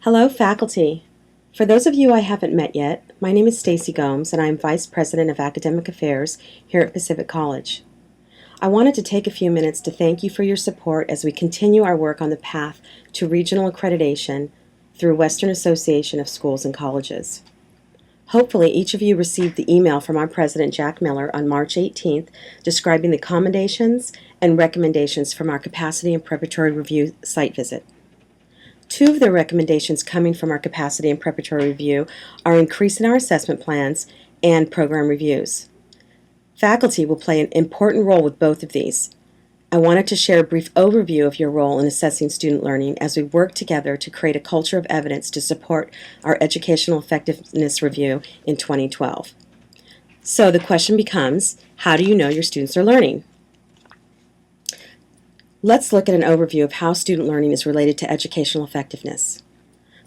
Hello, faculty. For those of you I haven't met yet, my name is Stacy Gomes, and I'm Vice President of Academic Affairs here at Pacific College. I wanted to take a few minutes to thank you for your support as we continue our work on the path to regional accreditation through Western Association of Schools and Colleges. Hopefully, each of you received the email from our President, Jack Miller, on March 18th describing the commendations and recommendations from our Capacity and Preparatory Review site visit. Two of the recommendations coming from our Capacity and Preparatory Review are increasing our assessment plans and program reviews. Faculty will play an important role with both of these. I wanted to share a brief overview of your role in assessing student learning as we work together to create a culture of evidence to support our Educational Effectiveness Review in 2012. So the question becomes, how do you know your students are learning? Let's look at an overview of how student learning is related to educational effectiveness.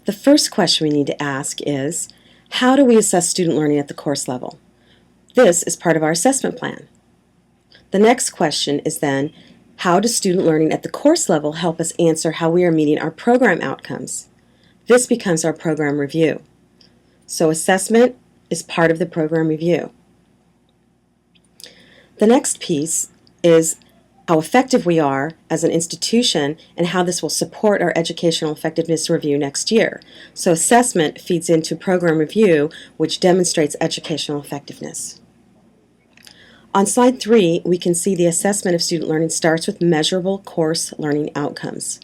The first question we need to ask is, how do we assess student learning at the course level? This is part of our assessment plan. The next question is then, how does student learning at the course level help us answer how we are meeting our program outcomes? This becomes our program review. So assessment is part of the program review. The next piece is how effective we are as an institution and how this will support our Educational Effectiveness Review next year. So assessment feeds into program review, which demonstrates educational effectiveness. On slide 3, we can see the assessment of student learning starts with measurable course learning outcomes.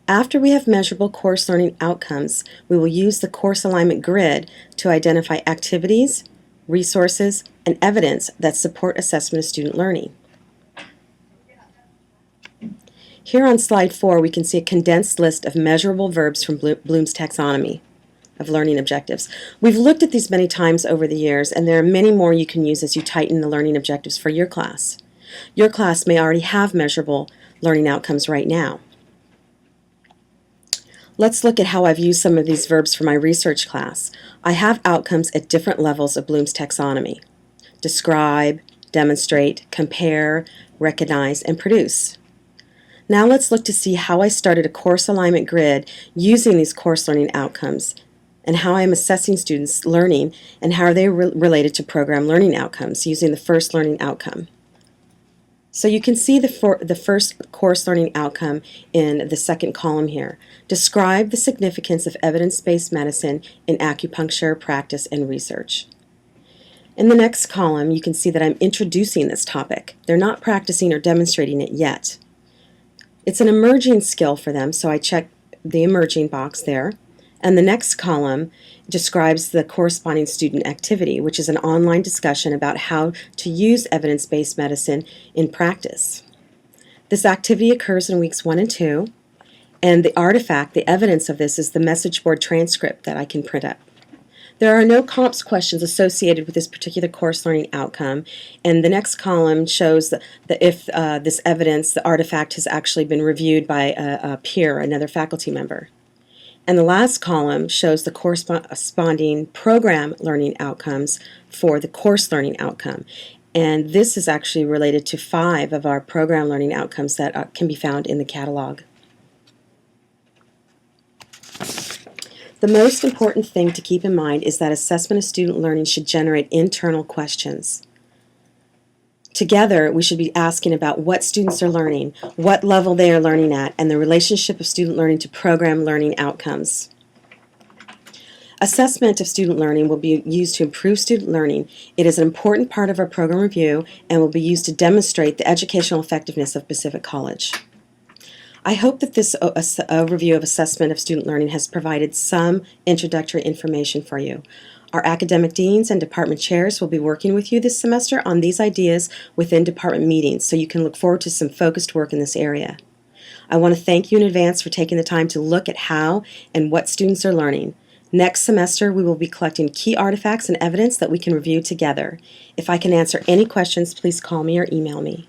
After we have measurable course learning outcomes, we will use the course alignment grid to identify activities, resources, and evidence that support assessment of student learning. Here on slide 4, we can see a condensed list of measurable verbs from Bloom's taxonomy of learning objectives. We've looked at these many times over the years, and there are many more you can use as you tighten the learning objectives for your class. Your class may already have measurable learning outcomes right now. Let's look at how I've used some of these verbs for my research class. I have outcomes at different levels of Bloom's taxonomy: describe, demonstrate, compare, recognize, and produce. Now let's look to see how I started a course alignment grid using these course learning outcomes and how I'm assessing students' learning and how are they related to program learning outcomes using the first learning outcome. So you can see the first course learning outcome in the second column here. Describe the significance of evidence-based medicine in acupuncture practice and research. In the next column, you can see that I'm introducing this topic. They're not practicing or demonstrating it yet. It's an emerging skill for them, so I check the emerging box there. And the next column describes the corresponding student activity, which is an online discussion about how to use evidence-based medicine in practice. This activity occurs in weeks 1 and 2, and the artifact, the evidence of this, is the message board transcript that I can print up. There are no comps questions associated with this particular course learning outcome, and the next column shows if this evidence, the artifact, has actually been reviewed by a peer, another faculty member. And the last column shows the corresponding program learning outcomes for the course learning outcome. And this is actually related to 5 of our program learning outcomes that can be found in the catalog. The most important thing to keep in mind is that assessment of student learning should generate internal questions. Together, we should be asking about what students are learning, what level they are learning at, and the relationship of student learning to program learning outcomes. Assessment of student learning will be used to improve student learning. It is an important part of our program review and will be used to demonstrate the educational effectiveness of Pacific College. I hope that this overview of assessment of student learning has provided some introductory information for you. Our academic deans and department chairs will be working with you this semester on these ideas within department meetings, so you can look forward to some focused work in this area. I want to thank you in advance for taking the time to look at how and what students are learning. Next semester, we will be collecting key artifacts and evidence that we can review together. If I can answer any questions, please call me or email me.